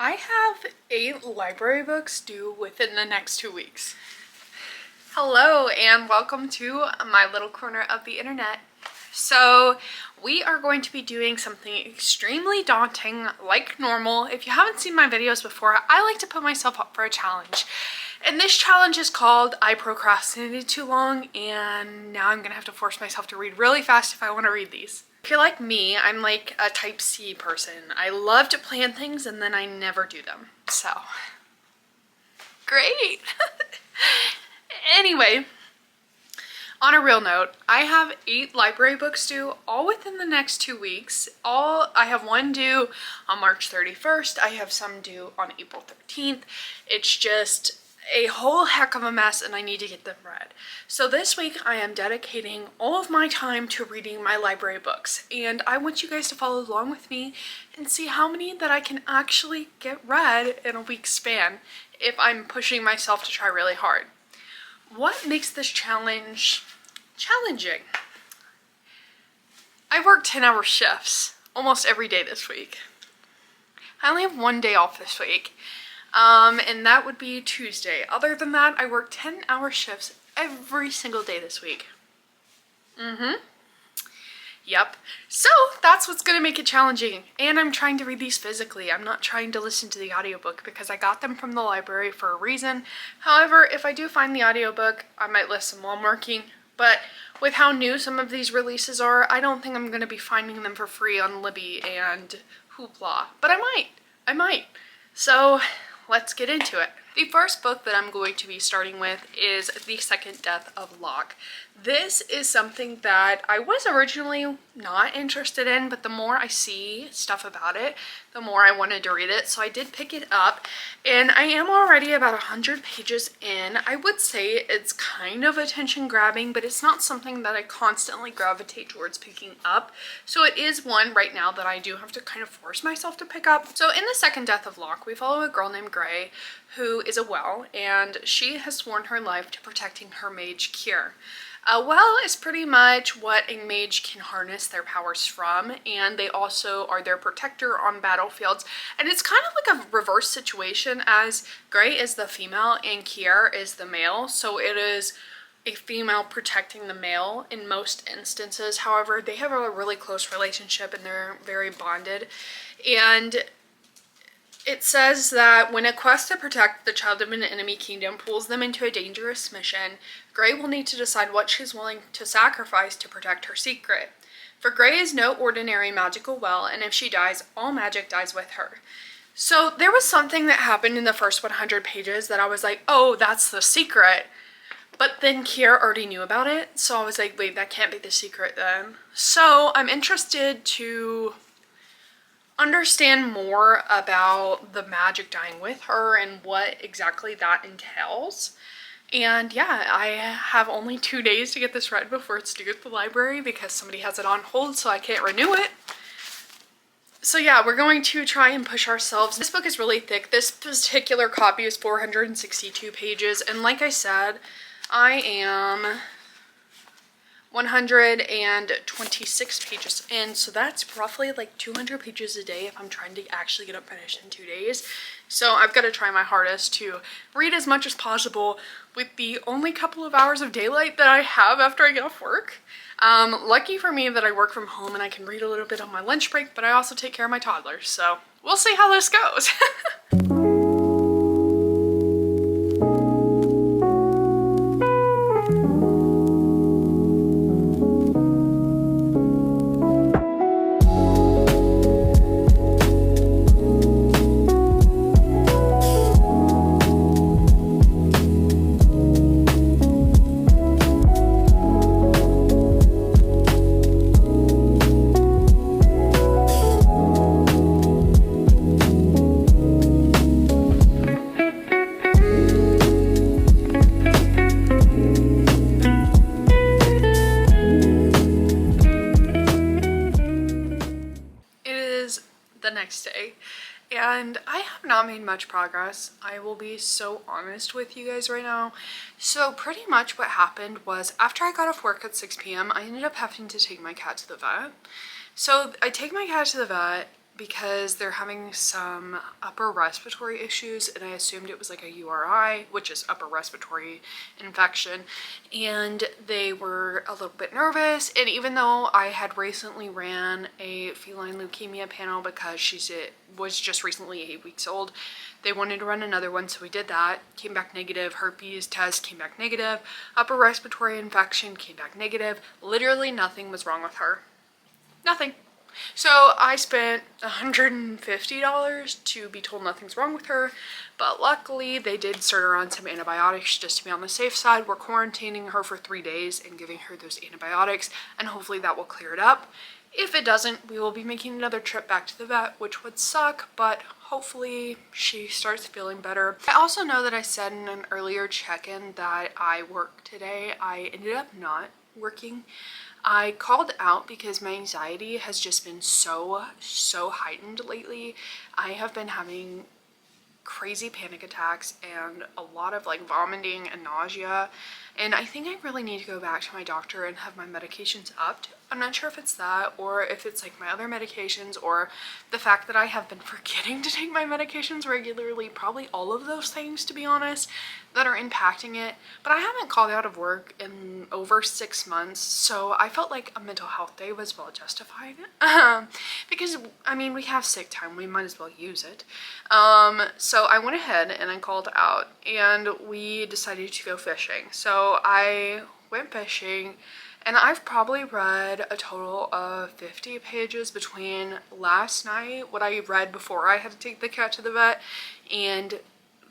I have 8 library books due within the next 2 weeks. Hello and welcome to my little corner of the internet. So we are going to be doing something extremely daunting like normal. If you haven't seen my videos before, I like to put myself up for a challenge. And this challenge is called I procrastinated too long, and now I'm gonna have to force myself to read really fast if I want to read these. If you're like me, I'm like a type C person. I love to plan things and then I never do them. So, great. Anyway, on a real note, I have 8 library books due all within the next 2 weeks. I have one due on March 31st. I have some due on April 13th. It's just a whole heck of a mess and I need to get them read. So this week I am dedicating all of my time to reading my library books, and I want you guys to follow along with me and see how many that I can actually get read in a week's span if I'm pushing myself to try really hard. What makes this challenge challenging? I work 10-hour shifts almost every day this week. I only have one day off this week. And that would be Tuesday. Other than that, I work 10-hour shifts every single day this week. Yep. So that's what's gonna make it challenging. And I'm trying to read these physically. I'm not trying to listen to the audiobook because I got them from the library for a reason. However, if I do find the audiobook, I might listen while I'm working. But with how new some of these releases are, I don't think I'm gonna be finding them for free on Libby and Hoopla. But I might. So let's get into it. The first book that I'm going to be starting with is The Second Death of Locke. This is something that I was originally not interested in, but the more I see stuff about it, the more I wanted to read it. So I did pick it up, and I am already about 100 pages in. I would say it's kind of attention grabbing, but it's not something that I constantly gravitate towards picking up. So it is one right now that I do have to kind of force myself to pick up. So in The Second Death of Locke, we follow a girl named Gray who is a well, and she has sworn her life to protecting her mage Kier. A well is pretty much what a mage can harness their powers from, and they also are their protector on battlefields. And it's kind of like a reverse situation, as Gray is the female and Kier is the male, so it is a female protecting the male in most instances. However, they have a really close relationship and they're very bonded. And it says that when a quest to protect the child of an enemy kingdom pulls them into a dangerous mission, Gray will need to decide what she's willing to sacrifice to protect her secret. For Gray is no ordinary magical well, and if she dies, all magic dies with her. So there was something that happened in the first 100 pages that I was like, oh, that's the secret. But then Kier already knew about it, so I was like, wait, that can't be the secret then. So I'm interested to understand more about the magic dying with her and what exactly that entails. And yeah, I have only 2 days to get this read before it's due at the library because somebody has it on hold, so I can't renew it. So yeah, we're going to try and push ourselves. This book is really thick. This particular copy is 462 pages, and like I said, I am 126 pages in, so that's roughly like 200 pages a day if I'm trying to actually get it finished in 2 days. So I've got to try my hardest to read as much as possible with the only couple of hours of daylight that I have after I get off work. Lucky for me that I work from home and I can read a little bit on my lunch break, but I also take care of my toddlers, so we'll see how this goes. The next day, and I have not made much progress. I will be so honest with you guys right now. So pretty much what happened was after I got off work at 6 p.m. I ended up having to take my cat to the vet. So I take my cat to the vet, because they're having some upper respiratory issues, and I assumed it was like a URI, which is upper respiratory infection, and they were a little bit nervous. And even though I had recently ran a feline leukemia panel because it was just recently 8 weeks old, they wanted to run another one, so we did that. Came back negative. Herpes test came back negative. Upper respiratory infection came back negative. Literally nothing was wrong with her. Nothing. So I spent $150 to be told nothing's wrong with her, but luckily they did start her on some antibiotics just to be on the safe side. We're quarantining her for 3 days and giving her those antibiotics, and hopefully that will clear it up. If it doesn't, we will be making another trip back to the vet, which would suck, but hopefully she starts feeling better. I also know that I said in an earlier check-in that I work today. I ended up not working. I called out because my anxiety has just been so heightened lately. I have been having crazy panic attacks and a lot of like vomiting and nausea, and I think I really need to go back to my doctor and have my medications upped. I'm not sure if it's that or if it's like my other medications or the fact that I have been forgetting to take my medications regularly. Probably all of those things, to be honest, that are impacting it. But I haven't called out of work in over 6 months, so I felt like a mental health day was well justified. Because I mean, we have sick time, we might as well use it. So I went ahead and I called out and we decided to go fishing. So I went fishing, and I've probably read a total of 50 pages between last night, what I read before I had to take the cat to the vet, and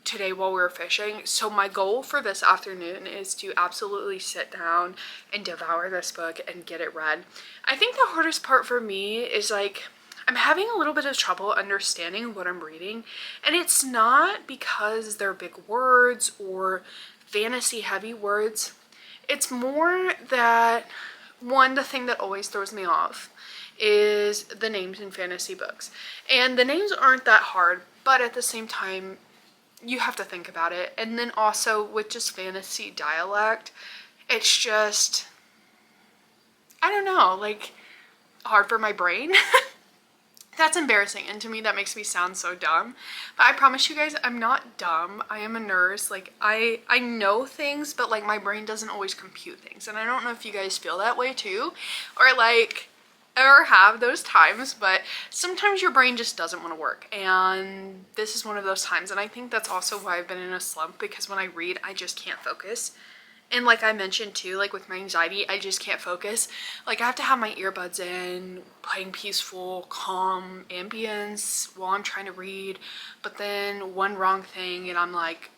today while we were fishing. So my goal for this afternoon is to absolutely sit down and devour this book and get it read. I think the hardest part for me is like, I'm having a little bit of trouble understanding what I'm reading, and it's not because they're big words or fantasy heavy words. It's more that, one, the thing that always throws me off is the names in fantasy books. And the names aren't that hard, but at the same time, you have to think about it. And then also with just fantasy dialect, it's just, I don't know, like hard for my brain. That's embarrassing, and to me that makes me sound so dumb. But I promise you guys, I'm not dumb. I am a nurse. Like, I know things, but like my brain doesn't always compute things. And I don't know if you guys feel that way too, or like ever have those times, but sometimes your brain just doesn't want to work, and this is one of those times. And I think that's also why I've been in a slump, because when I read, I just can't focus. And like I mentioned too, like with my anxiety, I just can't focus. Like I have to have my earbuds in, playing peaceful, calm ambience while I'm trying to read. But then one wrong thing and I'm like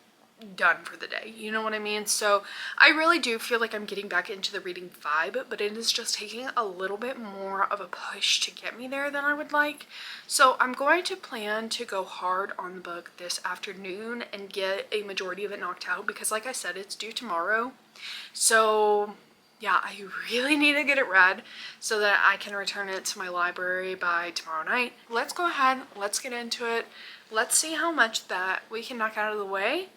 done for the day. You know what I mean? So I really do feel like I'm getting back into the reading vibe, but it is just taking a little bit more of a push to get me there than I would like. So I'm going to plan to go hard on the book this afternoon and get a majority of it knocked out, because like I said, it's due tomorrow. So yeah, I really need to get it read so that I can return it to my library by tomorrow night. Let's go ahead, let's get into it. Let's see how much that we can knock out of the way,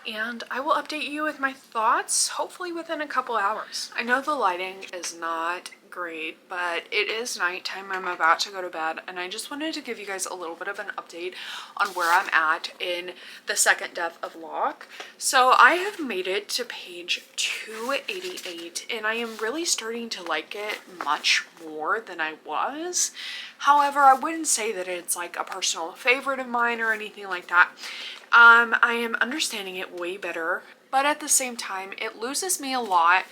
and I will update you with my thoughts, hopefully within a couple hours. I know the lighting is not great, but it is nighttime. I'm about to go to bed, and I just wanted to give you guys a little bit of an update on where I'm at in the second death of Locke. So I have made it to page 288, and I am really starting to like it much more than I was. However, I wouldn't say that it's like a personal favorite of mine or anything like that. I am understanding it way better, but at the same time, it loses me a lot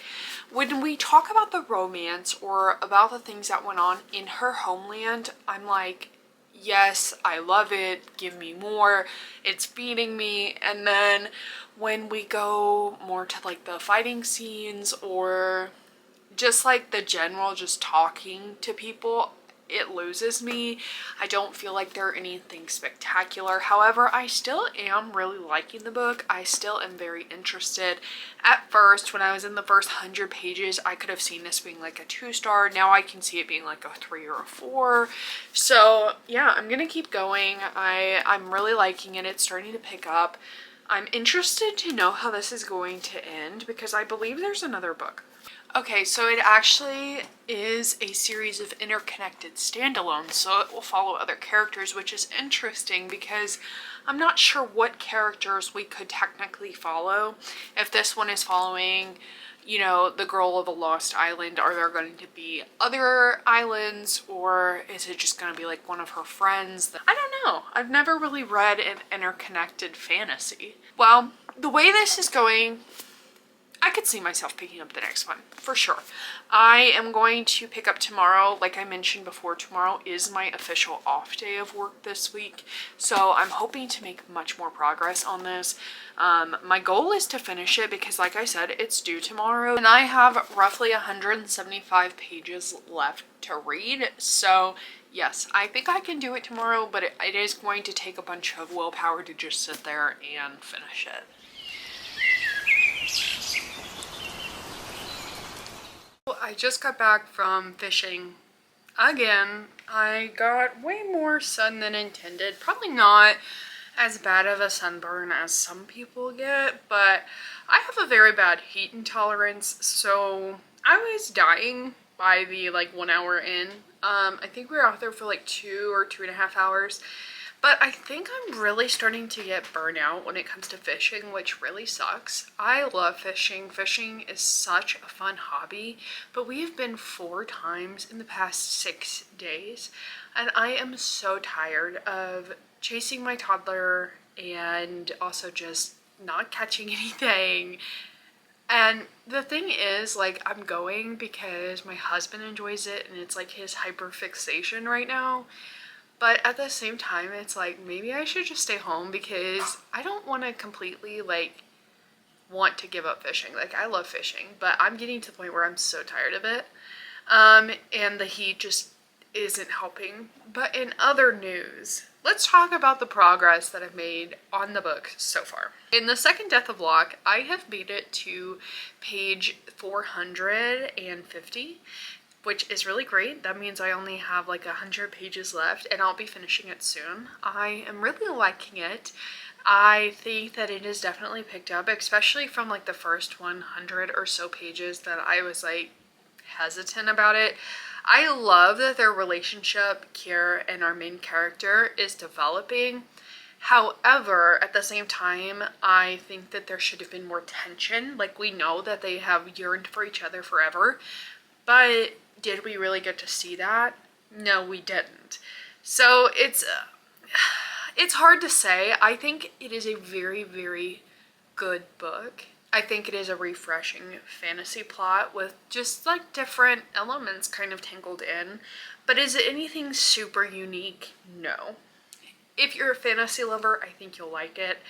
when we talk about the romance or about the things that went on in her homeland. I'm like, yes, I love it, give me more, it's feeding me. And then when we go more to like the fighting scenes or just like the general just talking to people, it loses me. I don't feel like there are anything spectacular. However, I still am really liking the book. I still am very interested. At first, when I was in the first 100 pages, I could have seen this being like a 2-star. Now I can see it being like a 3 or a 4. So yeah, I'm gonna keep going. I'm really liking it. It's starting to pick up. I'm interested to know how this is going to end, because I believe there's another book. Okay, so it actually is a series of interconnected standalones, so it will follow other characters, which is interesting because I'm not sure what characters we could technically follow. If this one is following, you know, the girl of a lost island, are there going to be other islands, or is it just going to be like one of her friends? I don't know. I've never really read an interconnected fantasy. Well, the way this is going, I could see myself picking up the next one, for sure. I am going to pick up tomorrow. Like I mentioned before, tomorrow is my official off day of work this week, so I'm hoping to make much more progress on this. My goal is to finish it because, like I said, it's due tomorrow, and I have roughly 175 pages left to read, so yes, I think I can do it tomorrow, but it is going to take a bunch of willpower to just sit there and finish it. I just got back from fishing again. I got way more sun than intended. Probably not as bad of a sunburn as some people get, but I have a very bad heat intolerance, so I was dying by the 1 hour in. I think we were out there for like 2 or 2.5 hours. But I think I'm really starting to get burnout when it comes to fishing, which really sucks. I love fishing. Fishing is such a fun hobby, but we have been 4 times in the past 6 days, and I am so tired of chasing my toddler and also just not catching anything. And the thing is, like, I'm going because my husband enjoys it and it's like his hyperfixation right now. But at the same time, it's like, maybe I should just stay home because I don't want to completely, want to give up fishing. Like, I love fishing, but I'm getting to the point where I'm so tired of it. And the heat just isn't helping. But in other news, let's talk about the progress that I've made on the book so far. In The Second Death of Locke, I have made it to page 450. Which is really great. That means I only have 100 pages left, and I'll be finishing it soon. I am really liking it. I think that it is definitely picked up, especially from the first 100 or so pages that I was hesitant about it. I love that their relationship, Kier and our main character, is developing. However, at the same time, I think that there should have been more tension. We know that they have yearned for each other forever, but did we really get to see that? No, we didn't. So it's hard to say. I think it is a very, very good book. I think it is a refreshing fantasy plot with just different elements kind of tangled in. But is it anything super unique? No. If you're a fantasy lover, I think you'll like it.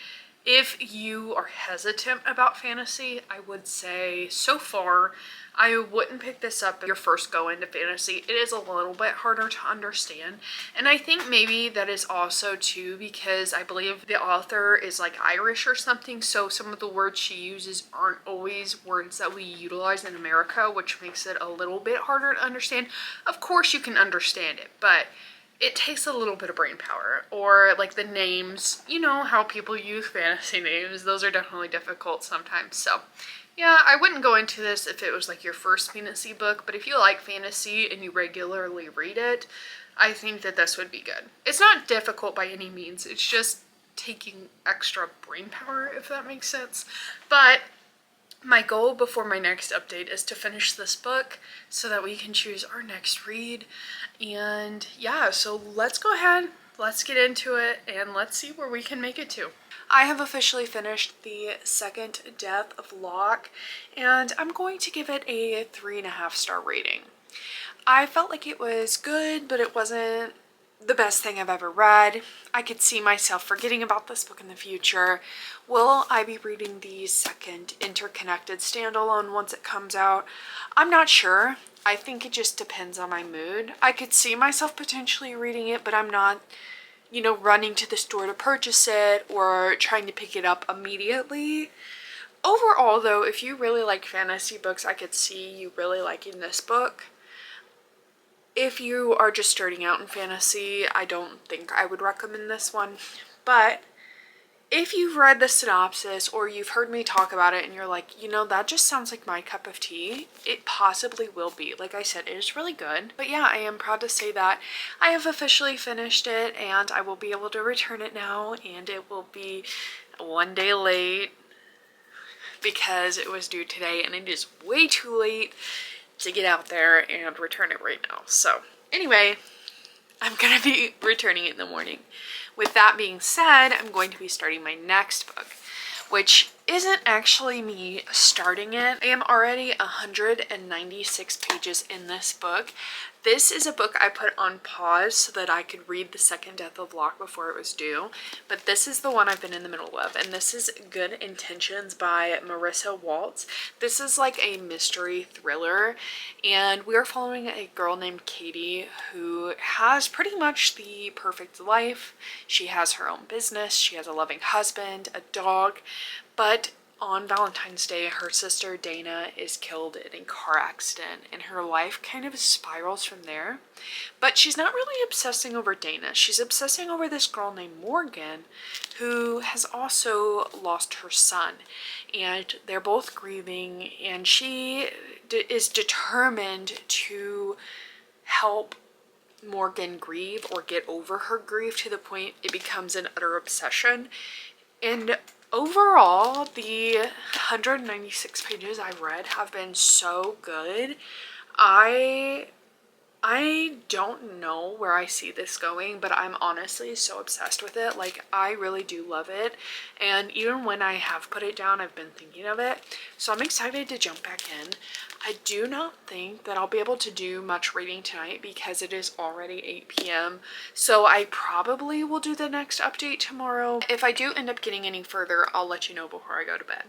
If you are hesitant about fantasy, I would say so far, I wouldn't pick this up your first go into fantasy. It is a little bit harder to understand. And I think maybe that is also too because I believe the author is Irish or something. So some of the words she uses aren't always words that we utilize in America, which makes it a little bit harder to understand. Of course you can understand it, but it takes a little bit of brain power. Or the names, you know how people use fantasy names, those are definitely difficult sometimes. So yeah, I wouldn't go into this if it was your first fantasy book, but if you like fantasy and you regularly read it, I think that this would be good. It's not difficult by any means, it's just taking extra brain power, if that makes sense. But my goal before my next update is to finish this book so that we can choose our next read. And yeah, so let's go ahead, let's get into it, and let's see where we can make it to. I have officially finished The Second Death of Locke, and I'm going to give it a 3.5-star rating. I felt like it was good, but it wasn't the best thing I've ever read. I could see myself forgetting about this book in the future. Will I be reading the second interconnected standalone once it comes out? I'm not sure. I think it just depends on my mood. I could see myself potentially reading it, but I'm not, running to the store to purchase it or trying to pick it up immediately. Overall, though, if you really like fantasy books, I could see you really liking this book. If you are just starting out in fantasy, I don't think I would recommend this one. But if you've read the synopsis or you've heard me talk about it and you're like, you know, that just sounds like my cup of tea, it possibly will be. Like I said, it is really good. But yeah, I am proud to say that I have officially finished it and I will be able to return it now, and it will be one day late because it was due today and it is way too late to get out there and return it right now. So anyway, I'm gonna be returning it in the morning. With that being said, I'm going to be starting my next book, which isn't actually me starting it. I am already 196 pages in this book. This is a book I put on pause so that I could read The Second Death of Locke before it was due, but this is the one I've been in the middle of, and this is Good Intentions by Marissa Waltz. This is like a mystery thriller, and we are following a girl named Katie who has pretty much the perfect life. She has her own business, she has a loving husband, a dog, but on Valentine's Day, her sister Dana is killed in a car accident, and her life kind of spirals from there. But she's not really obsessing over Dana. She's obsessing over this girl named Morgan, who has also lost her son, and they're both grieving, and she is determined to help Morgan grieve or get over her grief to the point it becomes an utter obsession. And overall, the 196 pages I read have been so good. I don't know where I see this going, but I'm honestly so obsessed with it. Like, I really do love it, and even when I have put it down, I've been thinking of it, so I'm excited to jump back in. I do not think that I'll be able to do much reading tonight because it is already 8 p.m. So I probably will do the next update tomorrow. If I do end up getting any further, I'll let you know before I go to bed.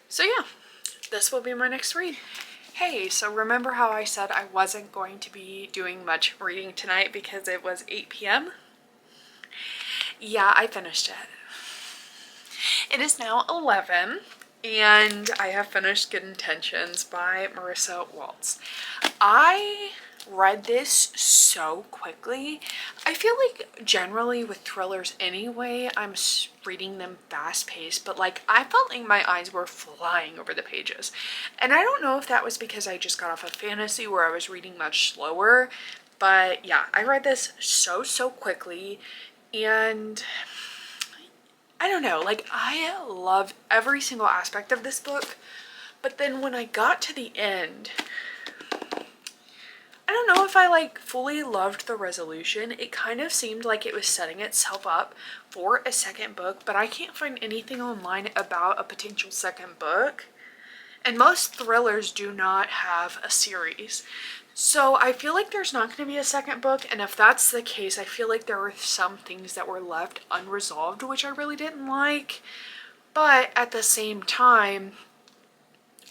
So yeah, this will be my next read. Hey, so remember how I said I wasn't going to be doing much reading tonight because it was 8 p.m.? Yeah, I finished it. It is now 11. And I have finished Good Intentions by Marissa Waltz. I read this so quickly. I feel like generally with thrillers anyway, I'm reading them fast paced, but like I felt like my eyes were flying over the pages. And I don't know if that was because I just got off of fantasy where I was reading much slower, but yeah, I read this so quickly, and I don't know, like I love every single aspect of this book, but then when I got to the end, I don't know if I like fully loved the resolution. It kind of seemed like it was setting itself up for a second book, but I can't find anything online about a potential second book. And most thrillers do not have a series. So I feel like there's not going to be a second book, and if that's the case, I feel like there were some things that were left unresolved, which I really didn't like. But at the same time,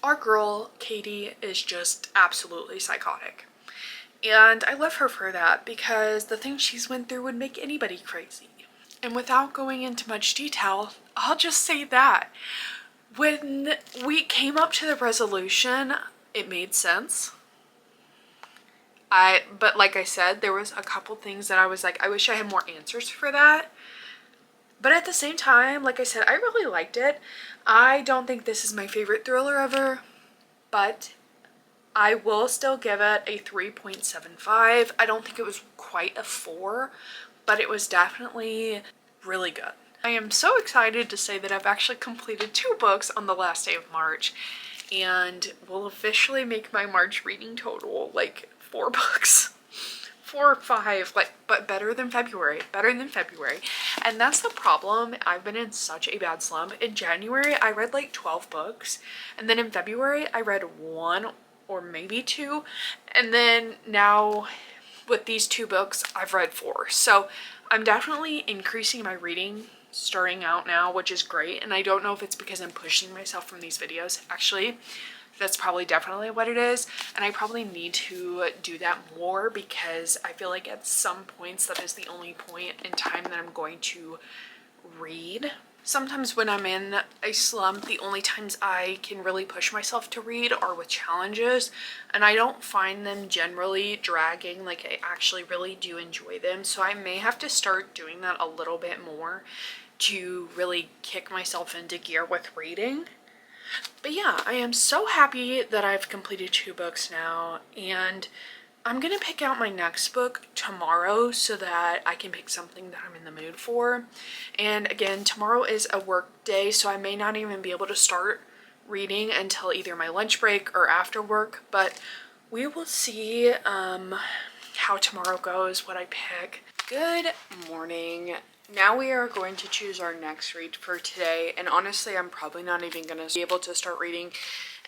our girl, Katie, is just absolutely psychotic. And I love her for that because the things she's went through would make anybody crazy. And without going into much detail, I'll just say that when we came up to the resolution, it made sense. But like I said, there was a couple things that I was like, I wish I had more answers for that. But at the same time, like I said, I really liked it. I don't think this is my favorite thriller ever, but I will still give it a 3.75. I don't think it was quite a 4, but it was definitely really good. I am so excited to say that I've actually completed 2 books on the last day of March, and will officially make my March reading total like 4 books. 4 or 5, like, but better than February. And that's the problem. I've been in such a bad slump. In January, I read like 12 books, and then in February, I read 1 or maybe 2, and then now with these 2 books, I've read 4. So I'm definitely increasing my reading starting out now, which is great. And I don't know if it's because I'm pushing myself from these videos. Actually, that's probably definitely what it is, and I probably need to do that more because I feel like at some points that is the only point in time that I'm going to read. Sometimes when I'm in a slump, the only times I can really push myself to read are with challenges, and I don't find them generally dragging. Like, I actually really do enjoy them, so I may have to start doing that a little bit more. to really kick myself into gear with reading. But yeah, I am so happy that I've completed 2 books now, and I'm gonna pick out my next book tomorrow so that I can pick something that I'm in the mood for. And again, tomorrow is a work day, so I may not even be able to start reading until either my lunch break or after work, but we will see how tomorrow goes, what I pick. Good morning. Now we are going to choose our next read for today, and honestly I'm probably not even gonna be able to start reading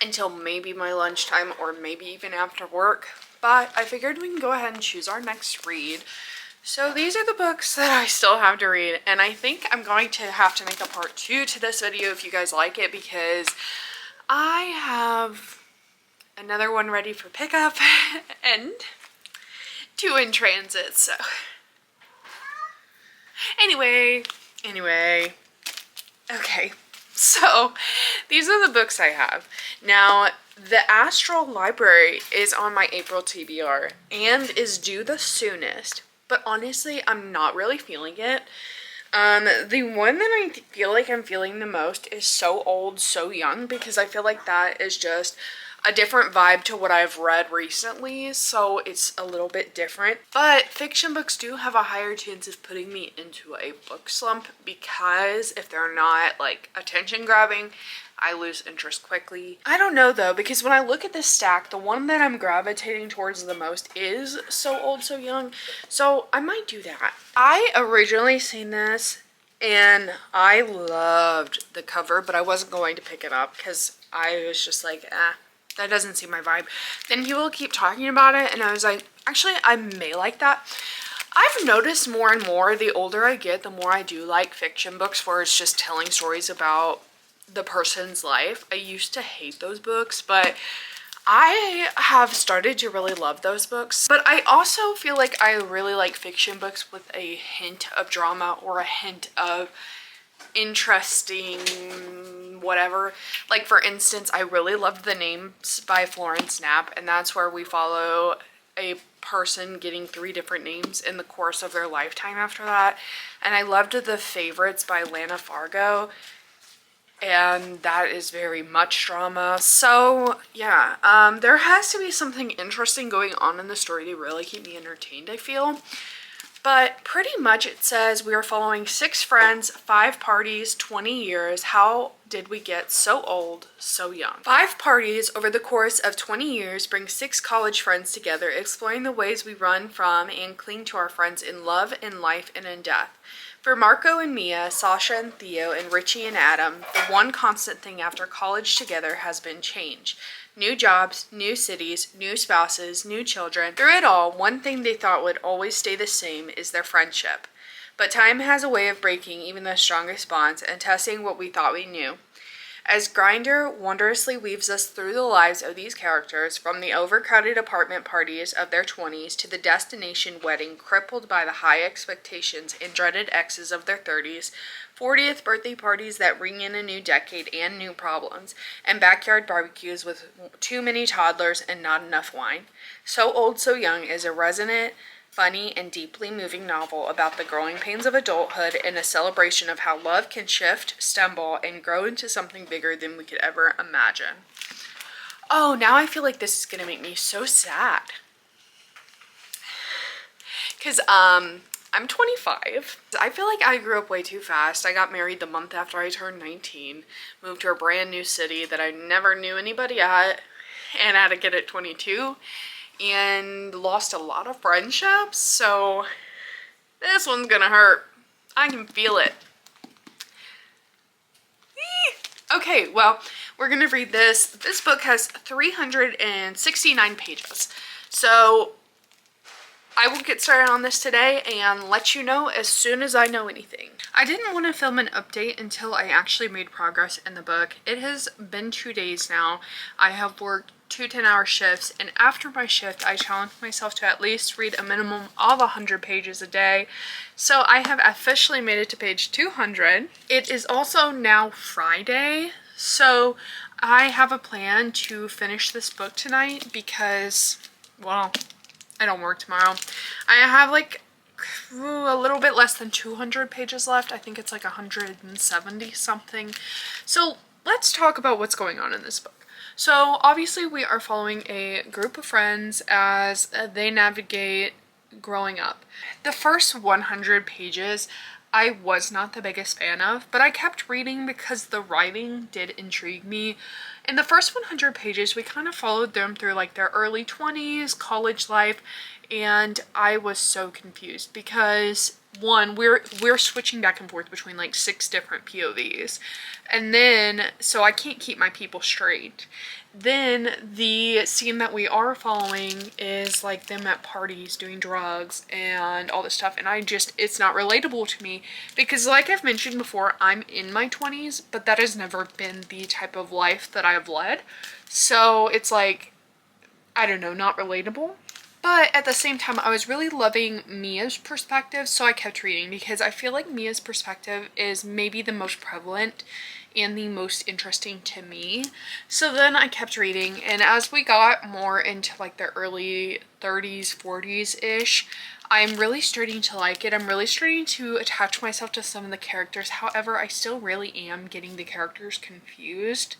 until maybe my lunchtime or maybe even after work, but I figured we can go ahead and choose our next read. So these are the books that I still have to read, and I think I'm going to have to make a part 2 to this video if you guys like it, because I have another one ready for pickup and 2 in transit, so Anyway, okay, so these are the books I have. Now, the Astral Library is on my April TBR and is due the soonest, but honestly, I'm not really feeling it. The one that I feel like I'm feeling the most is So Old, So Young, because I feel like that is just a different vibe to what I've read recently, so it's a little bit different. But fiction books do have a higher chance of putting me into a book slump, because if they're not like attention grabbing, I lose interest quickly. I don't know though, because when I look at this stack, the one that I'm gravitating towards the most is So Old, So Young, so I might do that. I originally seen this and I loved the cover, but I wasn't going to pick it up because I was just like, that doesn't seem my vibe. Then people keep talking about it and I was like, actually I may like that. I've noticed more and more the older I get, the more I do like fiction books where it's just telling stories about the person's life. I used to hate those books, but I have started to really love those books. But I also feel like I really like fiction books with a hint of drama or a hint of interesting whatever. Like for instance, I really loved The Names by Florence Knapp, and that's where we follow a person getting 3 different names in the course of their lifetime after that. And I loved The Favorites by Lana Fargo, and that is very much drama. So yeah, there has to be something interesting going on in the story to really keep me entertained, I feel. But pretty much it says we are following 6 friends, 5 parties, 20 years. How did we get so old, so young? 5 parties over the course of 20 years bring 6 college friends together, exploring the ways we run from and cling to our friends in love, in life, and in death. For Marco and Mia, Sasha and Theo, and Richie and Adam, the one constant thing after college together has been change. New jobs, new cities, new spouses, new children. Through it all, one thing they thought would always stay the same is their friendship. But time has a way of breaking even the strongest bonds and testing what we thought we knew. As Grinder wondrously weaves us through the lives of these characters, from the overcrowded apartment parties of their 20s to the destination wedding crippled by the high expectations and dreaded exes of their 30s, 40th birthday parties that ring in a new decade and new problems, and backyard barbecues with too many toddlers and not enough wine. So Old, So Young is a resonant, funny, and deeply moving novel about the growing pains of adulthood and a celebration of how love can shift, stumble, and grow into something bigger than we could ever imagine. Oh, now I feel like this is gonna make me so sad. Because, I'm 25. I feel like I grew up way too fast. I got married the month after I turned 19, moved to a brand new city that I never knew anybody at, and had a kid at 22. And lost a lot of friendships, so this one's gonna hurt. I can feel it. Okay, well, we're gonna read this. This book has 369 pages, so I will get started on this today and let you know as soon as I know anything. I didn't want to film an update until I actually made progress in the book. It has been 2 days now. I have worked 2 10-hour shifts, and after my shift I challenged myself to at least read a minimum of 100 pages a day. So I have officially made it to page 200. It is also now Friday, so I have a plan to finish this book tonight because, well, I don't work tomorrow. I have like a little bit less than 200 pages left. I think it's like 170 something. So let's talk about what's going on in this book. So obviously we are following a group of friends as they navigate growing up. The first 100 pages I was not the biggest fan of, but I kept reading because the writing did intrigue me. In the first 100 pages, we kind of followed them through like their early 20s, college life, and I was so confused because one, we're switching back and forth between like 6 different POVs, and then so I can't keep my people straight. Then the scene that we are following is like them at parties doing drugs and all this stuff, and it's not relatable to me because, like I've mentioned before, I'm in my 20s, but that has never been the type of life that I've led. So it's like, I don't know, not relatable. But at the same time, I was really loving Mia's perspective, so I kept reading because I feel like Mia's perspective is maybe the most prevalent and the most interesting to me. So then I kept reading, and as we got more into like the early 30s, 40s-ish, I'm really starting to like it. I'm really starting to attach myself to some of the characters. However, I still really am getting the characters confused.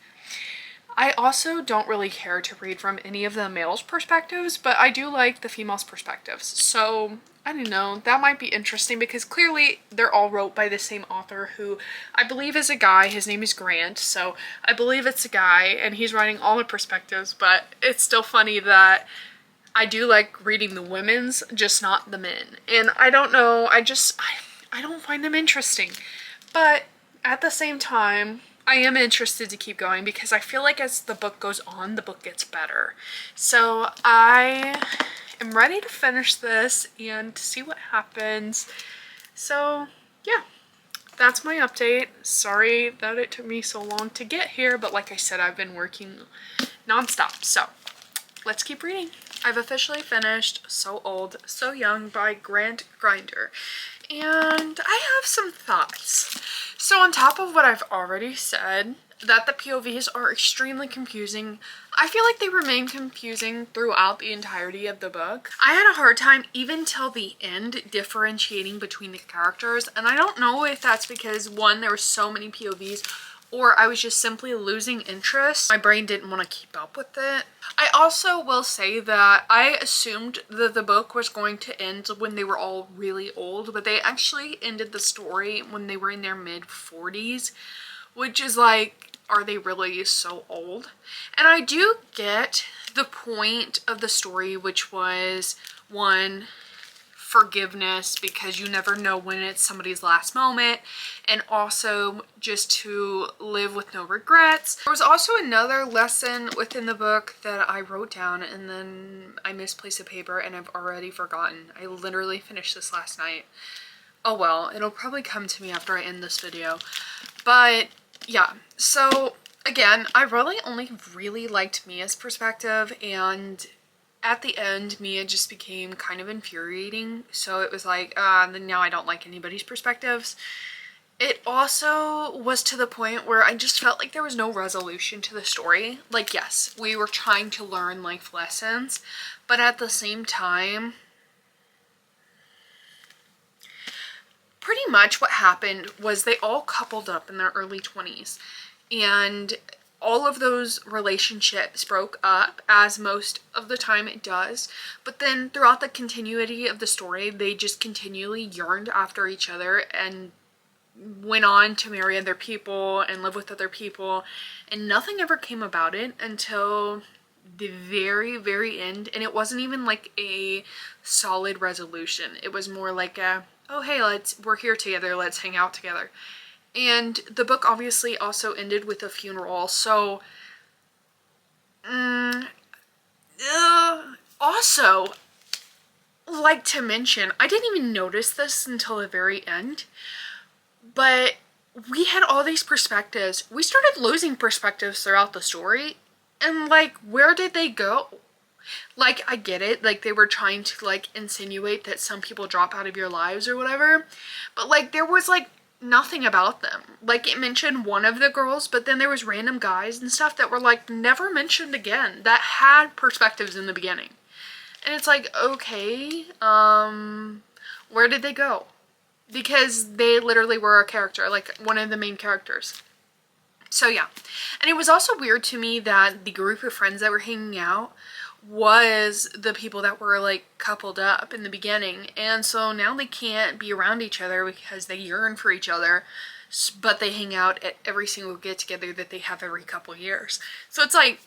I also don't really care to read from any of the males' perspectives, but I do like the females' perspectives. So, I don't know, that might be interesting because clearly they're all wrote by the same author who I believe is a guy. His name is Grant, so I believe it's a guy and he's writing all the perspectives, but it's still funny that I do like reading the women's, just not the men. And I don't know, I don't find them interesting. But at the same time, I am interested to keep going because I feel like as the book goes on, the book gets better. So I am ready to finish this and to see what happens. So yeah, that's my update. Sorry that it took me so long to get here, but like I said, I've been working nonstop. So let's keep reading. I've officially finished So Old, So Young by Grant Grinder. And I have some thoughts. So on top of what I've already said, that the POVs are extremely confusing, I feel like they remain confusing throughout the entirety of the book. I had a hard time even till the end differentiating between the characters, and I don't know if that's because, one, there were so many POVs, or I was just simply losing interest. My brain didn't want to keep up with it. I also will say that I assumed that the book was going to end when they were all really old, but they actually ended the story when they were in their mid-40s, which is like, are they really so old? And I do get the point of the story, which was, one, forgiveness, because you never know when it's somebody's last moment, and also just to live with no regrets. There was also another lesson within the book that I wrote down and then I misplaced a paper and I've already forgotten. I literally finished this last night. Oh well, it'll probably come to me after I end this video. But yeah, so again, I really only really liked Mia's perspective, and at the end, Mia just became kind of infuriating. So it was like, then now I don't like anybody's perspectives. It also was to the point where I just felt like there was no resolution to the story. Like, yes, we were trying to learn life lessons, but at the same time, pretty much what happened was they all coupled up in their early 20s, and all of those relationships broke up, as most of the time it does, but then throughout the continuity of the story, they just continually yearned after each other and went on to marry other people and live with other people, and nothing ever came about it until the very, very end. And it wasn't even like a solid resolution. It was more like a, oh hey, we're here together, let's hang out together. And the book obviously also ended with a funeral, so also, like to mention, I didn't even notice this until the very end, but we had all these perspectives. We started losing perspectives throughout the story, and like, where did they go? Like, I get it, like they were trying to like insinuate that some people drop out of your lives or whatever, but like there was like nothing about them. Like, it mentioned one of the girls, but then there was random guys and stuff that were like never mentioned again that had perspectives in the beginning. And it's like, okay, Where did they go? Because they literally were a character, like one of the main characters. So yeah. And it was also weird to me that the group of friends that were hanging out was the people that were like coupled up in the beginning, and so now they can't be around each other because they yearn for each other, but they hang out at every single get together that they have every couple years. So it's like,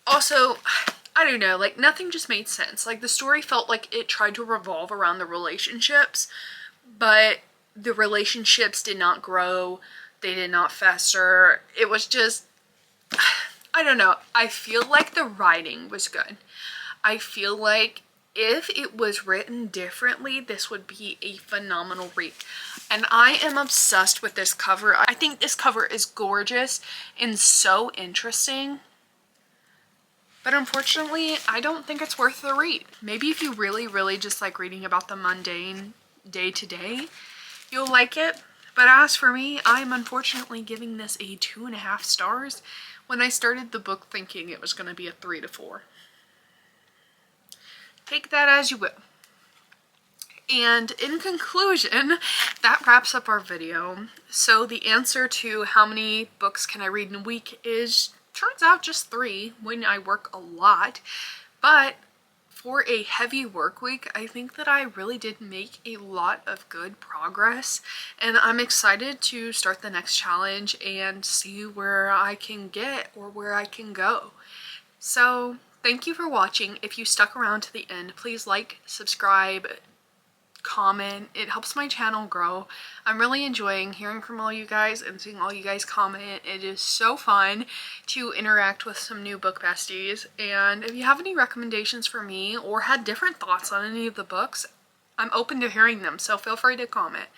also, I don't know, like nothing just made sense. Like the story felt like it tried to revolve around the relationships, but the relationships did not grow, they did not fester. It was just, I don't know. I feel like the writing was good. I feel like if it was written differently, this would be a phenomenal read. And I am obsessed with this cover. I think this cover is gorgeous and so interesting. But unfortunately, I don't think it's worth the read. Maybe if you really, really just like reading about the mundane day to day, you'll like it. But as for me, I'm unfortunately giving this a 2.5 stars. When I started the book thinking it was going to be a 3 to 4. Take that as you will. And in conclusion, that wraps up our video. So the answer to how many books can I read in a week is, turns out, just 3 when I work a lot. But for a heavy work week, I think that I really did make a lot of good progress, and I'm excited to start the next challenge and see where I can get or where I can go. So thank you for watching. If you stuck around to the end, please like, subscribe, comment. It helps my channel grow. I'm really enjoying hearing from all you guys and seeing all you guys comment. It is so fun to interact with some new book besties. And if you have any recommendations for me or had different thoughts on any of the books, I'm open to hearing them, so feel free to comment.